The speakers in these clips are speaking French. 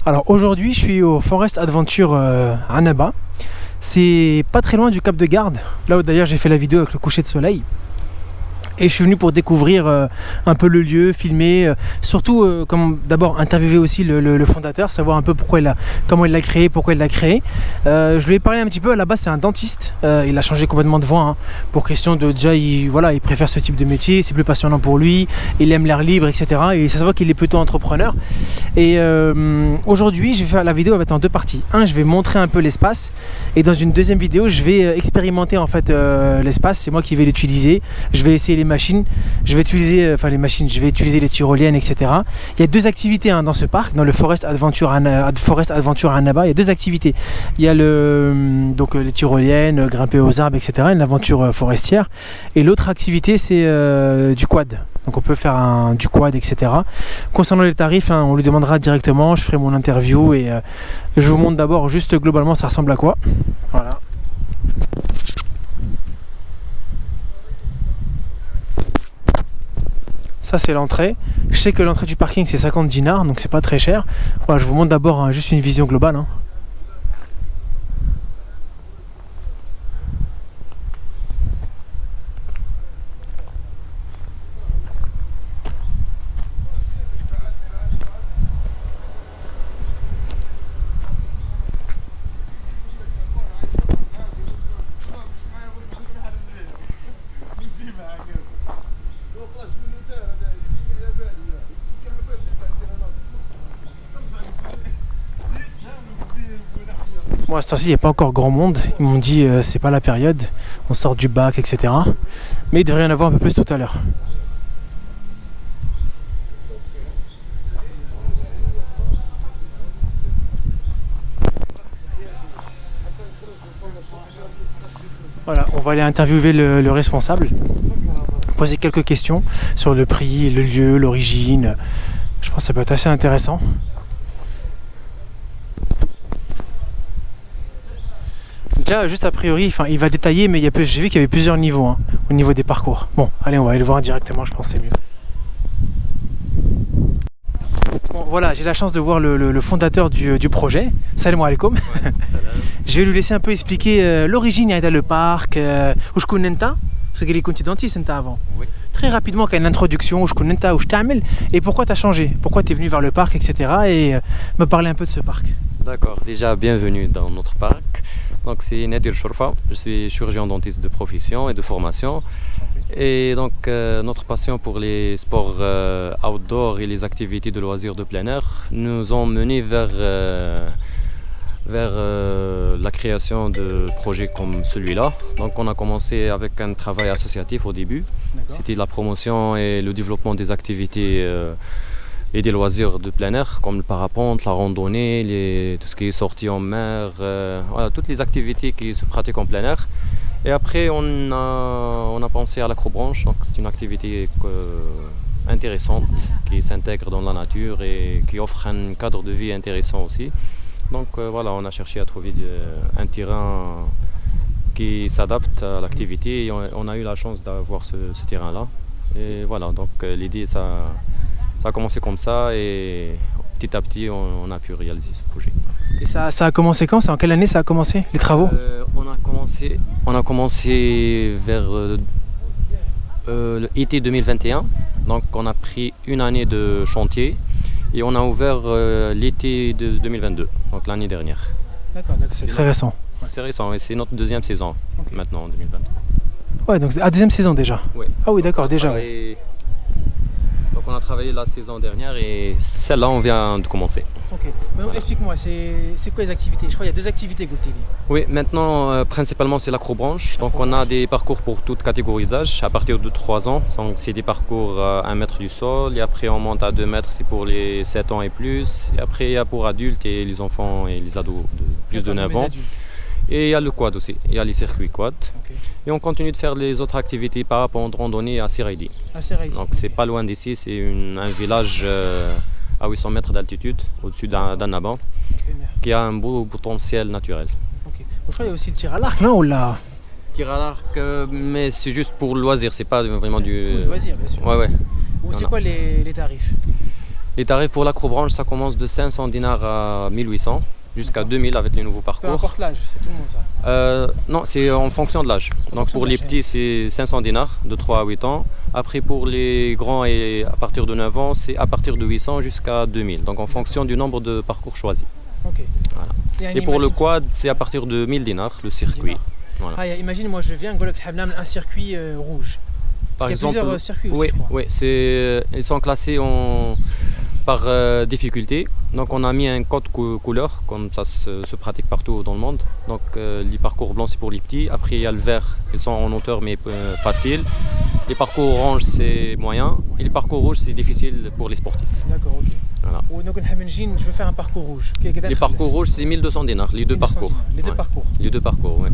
Alors aujourd'hui, je suis au Forest Adventure à Annaba. C'est pas très loin du Cap de Garde, là où d'ailleurs j'ai fait la vidéo avec le coucher de soleil. Et je suis venu pour découvrir un peu le lieu, filmer, surtout comme d'abord interviewer aussi le fondateur, savoir un peu comment il l'a créé, pourquoi il l'a créé. Je lui ai parlé un petit peu. À la base c'est un dentiste, il a changé complètement de voie hein, pour question de déjà il préfère ce type de métier, c'est plus passionnant pour lui, il aime l'air libre, etc. Et ça se voit qu'il est plutôt entrepreneur. Et aujourd'hui je vais faire la vidéo, elle va être en deux parties. Je vais montrer un peu l'espace, et dans une deuxième vidéo je vais expérimenter en fait l'espace. C'est moi qui vais l'utiliser, je vais essayer les machines, je vais utiliser les tyroliennes, etc. Il y a deux activités dans ce parc, dans le Forest Adventure à Annaba. Il y a deux activités. Il y a les tyroliennes, grimper aux arbres, etc. Une aventure forestière. Et l'autre activité c'est du quad. Donc on peut faire du quad, etc. Concernant les tarifs, on lui demandera directement, je ferai mon interview et je vous montre d'abord juste globalement ça ressemble à quoi. Voilà. Ça c'est l'entrée. Je sais que l'entrée du parking c'est 50 dinars, donc c'est pas très cher. Voilà, je vous montre d'abord juste une vision globale. Bon, à ce temps-ci, il n'y a pas encore grand monde. Ils m'ont dit c'est pas la période, on sort du bac, etc. Mais il devrait y en avoir un peu plus tout à l'heure. Voilà, on va aller interviewer le responsable, poser quelques questions sur le prix, le lieu, l'origine. Je pense que ça peut être assez intéressant. Déjà, juste a priori, il va détailler, mais j'ai vu qu'il y avait plusieurs niveaux au niveau des parcours. Bon, allez, on va aller le voir directement, je pense que c'est mieux. Bon, voilà, j'ai la chance de voir le fondateur du projet. Salam alaikum. Je vais lui laisser un peu expliquer l'origine de le parc, où je connais ta, parce qu'il est dentiste avant. Oui. Très rapidement, une introduction, où je connais ta, où je t'amène, et pourquoi tu as changé, pourquoi tu es venu vers le parc, etc. Et me parler un peu de ce parc. D'accord, déjà bienvenue dans notre parc. Donc c'est Nadir Chourfa, je suis chirurgien dentiste de profession et de formation. Et donc notre passion pour les sports outdoor et les activités de loisirs de plein air nous ont menés vers la création de projets comme celui-là. Donc on a commencé avec un travail associatif au début. C'était la promotion et le développement des activités et des loisirs de plein air comme le parapente, la randonnée, tout ce qui est sortie en mer, voilà, toutes les activités qui se pratiquent en plein air. Et après on a pensé à l'acrobranche, donc c'est une activité intéressante qui s'intègre dans la nature et qui offre un cadre de vie intéressant aussi. Donc voilà, on a cherché à trouver un terrain qui s'adapte à l'activité et on a eu la chance d'avoir ce terrain-là. Et voilà, donc l'idée ça a commencé comme ça et petit à petit on a pu réaliser ce projet. Et ça a commencé quand? C'est en quelle année ça a commencé, les travaux? On a commencé vers l'été 2021, donc on a pris une année de chantier et on a ouvert l'été de 2022, donc l'année dernière. D'accord, c'est très récent. C'est récent, et c'est notre deuxième saison maintenant en 2023. Ouais, donc deuxième saison déjà. Oui. Ah oui, d'accord, déjà. Donc on a travaillé la saison dernière et celle-là on vient de commencer. Ok. Voilà. Explique-moi, c'est quoi les activités? Je crois qu'il y a deux activités, Goultili. Oui, maintenant principalement c'est l'acrobranche. Donc on a des parcours pour toute catégorie d'âge à partir de 3 ans. Donc c'est des parcours à 1 mètre du sol et après on monte à 2 mètres, c'est pour les 7 ans et plus. Et après il y a pour adultes et les enfants et les ados de plus de 9 ans. Et il y a le quad aussi, il y a les circuits quad. Okay. Et on continue de faire les autres activités parapente, randonnée à Seraidi. Donc c'est pas loin d'ici, c'est un village à 800 mètres d'altitude, au-dessus d'Annaba, qui a un beau potentiel naturel. Okay. Je crois qu'il y a aussi le tir à l'arc, non? Tir à l'arc, mais c'est juste pour le loisir, c'est pas vraiment du... Oui, loisir, bien sûr. Ouais. C'est quoi les tarifs? Les tarifs pour l'acrobranche, ça commence de 500 dinars à 1800 jusqu'à 2000 avec les nouveaux Peu parcours. importe l'âge, c'est tout le monde ça. Non, c'est en fonction de l'âge. Donc fonction pour de les l'âge, petits, c'est 500 dinars de 3 à 8 ans. Après pour les grands et à partir de 9 ans, c'est à partir de 800 jusqu'à 2000. Donc en fonction du nombre de parcours choisis. Ok. Voilà. Et pour le quad, c'est à partir de 1000 dinars le circuit. Voilà. Ah, imagine, moi je viens, un circuit rouge. Par Parce qu'il y a exemple, plusieurs circuits aussi, oui, je crois. oui, ils sont classés par difficulté. Donc on a mis un code couleur, comme ça se pratique partout dans le monde. Donc les parcours blancs c'est pour les petits. Après il y a le vert, ils sont en hauteur mais facile. Les parcours orange c'est moyen. Et les parcours rouges c'est difficile pour les sportifs. D'accord, ok. Voilà. Donc je veux faire un parcours rouge. Les parcours rouges c'est 1200 dinars, les deux parcours. Les deux parcours. Les deux parcours, oui.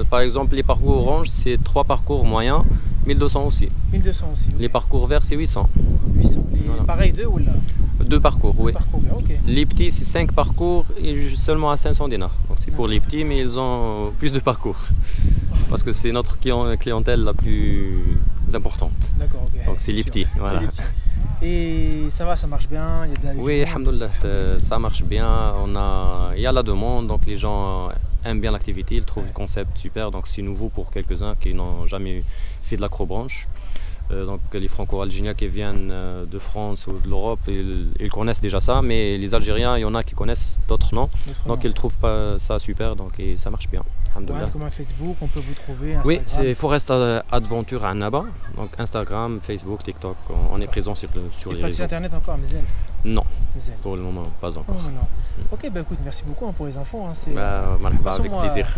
Par exemple les parcours orange c'est 3 parcours moyens, 1200 aussi. 1200 aussi. Okay. Les parcours verts c'est 800. 800. Voilà. Pareil, deux ou là? Deux parcours, oui. Parcours, ok. Les petits, c'est 5 parcours et seulement à 500 dinars. Donc c'est pour les petits, mais ils ont plus de parcours. Parce que c'est notre clientèle la plus importante. D'accord, ok. Donc c'est les petits. Voilà. Les petits. Et ça va, ça marche bien, il y a de la... Oui, alhamdoulilah, ça marche bien. Il y a la demande, donc les gens aiment bien l'activité, ils trouvent le concept super. Donc c'est nouveau pour quelques-uns qui n'ont jamais fait de l'acrobranche. Donc les franco-algériens qui viennent de France ou de l'Europe, ils connaissent déjà ça, mais les Algériens, il y en a qui connaissent d'autres noms, donc ils ne trouvent pas ça super, donc et ça marche bien. Ouais, comme un Facebook, on peut vous trouver, Instagram. Oui, c'est Forest Adventure à Annaba, donc Instagram, Facebook, TikTok, on est présent sur les réseaux. Pas de internet encore, Mazel? Non, pour le moment, pas encore. Oh, non. Ok, bah écoute, merci beaucoup pour les infos. Hein, avec plaisir.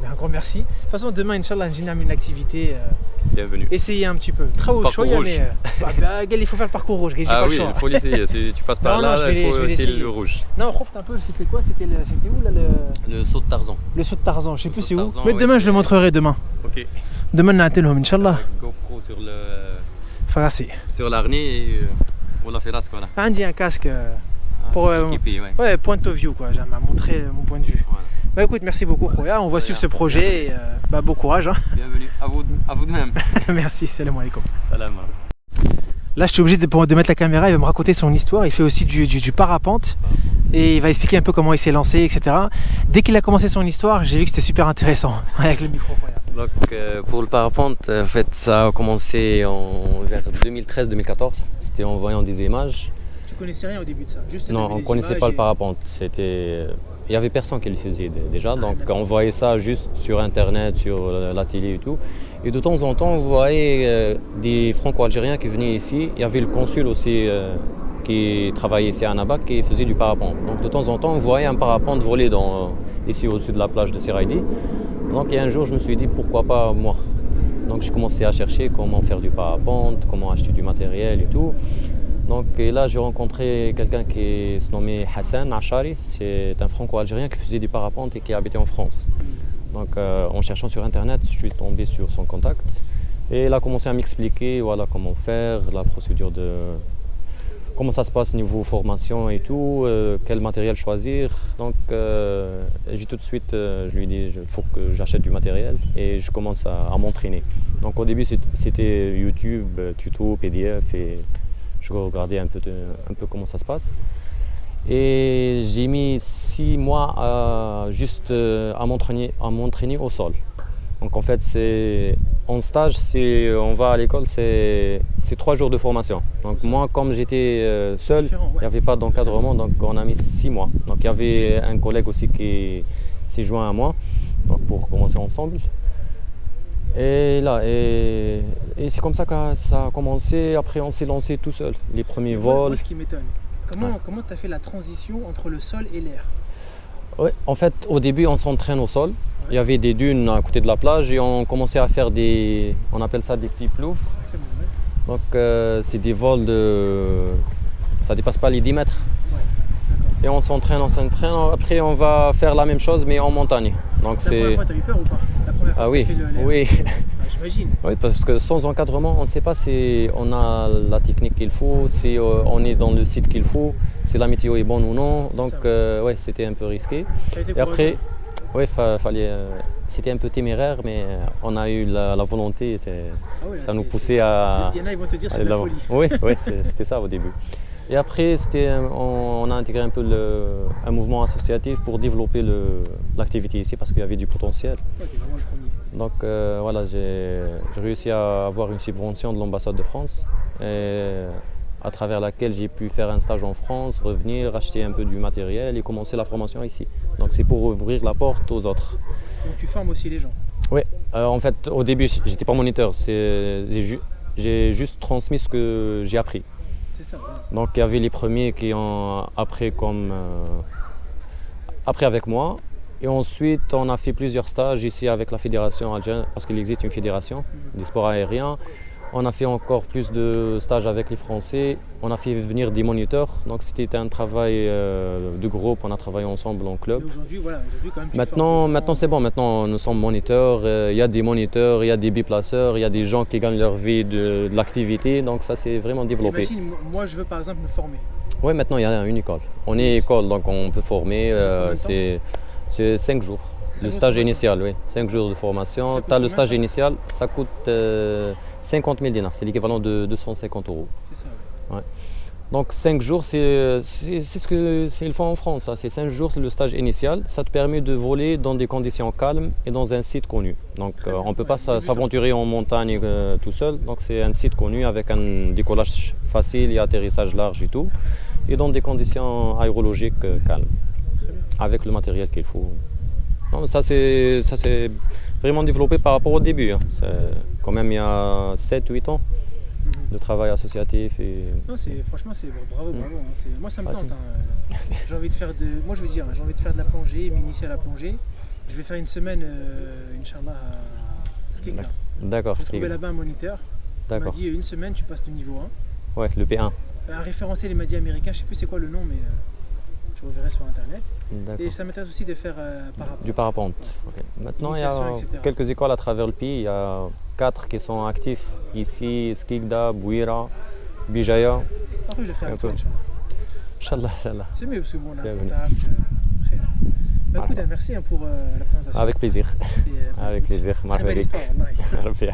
Un grand merci. De toute façon, demain, Inch'Allah, j'ai une activité. Bienvenue. Essayez un petit peu. Parcours rouge. Il faut faire le parcours rouge. Ah oui, il faut l'essayer. Si tu passes par là, il faut essayer le rouge. Non, profite un peu. C'était quoi? C'était où là le saut de Tarzan. Le saut de Tarzan, je sais plus c'est où. Tarzan, Mais demain, je le montrerai demain. Ok. Demain, نعتلهم إن شاء الله. GoPro Farassi. sur l'arnais et on l'a fait là, voilà. J'ai un casque pour équiper, point of view quoi. J'aime montrer mon point de vue. Voilà. Bah écoute, merci beaucoup Khoya, on va suivre ce projet et bon courage. Hein. Bienvenue, à vous de même. Merci, salam alaikum. Salam. Là je suis obligé de mettre la caméra, il va me raconter son histoire, il fait aussi du parapente et il va expliquer un peu comment il s'est lancé, etc. Dès qu'il a commencé son histoire, j'ai vu que c'était super intéressant avec le micro Khoya. Donc pour le parapente, en fait ça a commencé vers 2013-2014, c'était en voyant des images. Tu connaissais rien au début de ça? Non, on ne connaissait pas le parapente, il n'y avait personne qui le faisait déjà, donc on voyait ça juste sur internet, sur la télé et tout. Et de temps en temps, on voyait des franco-algériens qui venaient ici. Il y avait le consul aussi qui travaillait ici à Annaba qui faisait du parapente. Donc de temps en temps, on voyait un parapente voler ici au-dessus de la plage de Seraïdi. Donc il y a un jour, je me suis dit pourquoi pas moi. Donc j'ai commencé à chercher comment faire du parapente, comment acheter du matériel et tout. Donc et là, j'ai rencontré quelqu'un qui se nommait Hassan Achari. C'est un franco-algérien qui faisait du parapente et qui habitait en France. Donc en cherchant sur internet, je suis tombé sur son contact et il a commencé à m'expliquer voilà, comment faire, la procédure comment ça se passe niveau formation et tout, quel matériel choisir. Donc j'ai tout de suite, je lui ai dit il faut que j'achète du matériel et je commence à m'entraîner. Donc au début c'était YouTube, tuto, PDF et je regardais un peu comment ça se passe. Et j'ai mis 6 mois juste à m'entraîner au sol. Donc en fait, en stage, on va à l'école, c'est 3 jours de formation. Donc moi, comme j'étais seul, il n'y avait pas d'encadrement, donc on a mis 6 mois. Donc il y avait un collègue aussi qui s'est joint à moi donc, pour commencer ensemble. Et là, et c'est comme ça que ça a commencé. Après, on s'est lancé tout seul. Les premiers vols. Moi, ce qui m'étonne, comment tu as fait la transition entre le sol et l'air? Oui, en fait, au début, on s'entraîne au sol. Il y avait des dunes à côté de la plage et on commençait à faire on appelle ça des piplouf. Donc, c'est des vols ça dépasse pas les 10 mètres. Et on s'entraîne. Après, on va faire la même chose, mais en montagne. Donc, la première fois, tu as eu peur ou pas? La première fois oui, tu as fait l'air. oui. J'imagine. Oui, parce que sans encadrement, on ne sait pas si on a la technique qu'il faut, si on est dans le site qu'il faut, si la météo est bonne ou non. Donc, ouais, c'était un peu risqué. Et après, ouais, c'était un peu téméraire, mais on a eu la volonté. Ça nous poussait à. Il y en a, ils vont te dire c'est de la folie. Oui, c'était ça au début. Et après, on a intégré un peu un mouvement associatif pour développer l'activité ici parce qu'il y avait du potentiel. Ouais, t'es vraiment le premier. Donc voilà, j'ai réussi à avoir une subvention de l'ambassade de France et à travers laquelle j'ai pu faire un stage en France, revenir, acheter un peu du matériel et commencer la formation ici. Donc c'est pour ouvrir la porte aux autres. Donc tu formes aussi les gens. Oui, en fait au début j'étais pas moniteur, j'ai juste transmis ce que j'ai appris. C'est ça, voilà. Donc il y avait les premiers qui ont appris après avec moi. Et ensuite, on a fait plusieurs stages ici avec la fédération algérienne, parce qu'il existe une fédération des sports aériens. On a fait encore plus de stages avec les Français. On a fait venir des moniteurs. Donc c'était un travail de groupe, on a travaillé ensemble en club. Mais aujourd'hui, voilà, quand même, tu Maintenant, formes des maintenant gens. c'est bon, maintenant nous sommes moniteurs. Il y a des moniteurs, il y a des biplaceurs, il y a des gens qui gagnent leur vie de l'activité. Donc ça s'est vraiment développé. Imagine, moi je veux par exemple me former. Oui, maintenant il y a une école. On est école, donc on peut former. C'est 5 jours. Le stage initial, oui. 5 jours de formation. Tu as le stage initial, ça coûte 50 000 dinars. C'est l'équivalent de 250 €. C'est ça, ouais. Donc 5 jours, c'est ce qu'ils font en France. C'est 5 jours, c'est le stage initial. Ça te permet de voler dans des conditions calmes et dans un site connu. Donc on ne peut pas s'aventurer en montagne tout seul. Donc c'est un site connu avec un décollage facile et atterrissage large et tout. Et dans des conditions aérologiques calmes. Avec le matériel qu'il faut. Non, ça s'est vraiment développé par rapport au début. Hein. Quand même il y a 7-8 ans de travail associatif. Non, franchement, c'est bravo. Hein. Moi ça me tente. Hein. J'ai envie de faire moi je veux dire, j'ai envie de faire de la plongée, m'initier à la plongée. Je vais faire une semaine, Inch'Allah, à Skik. D'accord. J'ai trouvé là-bas un moniteur. Il m'a dit une semaine tu passes le niveau 1. Ouais, le P1. À référencer les madis américains, je sais plus c'est quoi le nom, mais je reverrai sur internet. Et ça m'intéresse aussi de faire parapente. Du parapente. Okay. Maintenant, il y a quelques écoles à travers le pays. Il y a 4 qui sont actifs. Ici, Skikda, Bouira, Bijaya. Après, je le ferai avec toi, Inch'Allah. C'est mieux parce que bon, on a un contact. Écoute, merci pour la présentation. Avec plaisir. Avec plaisir. Très belle histoire, wallahi.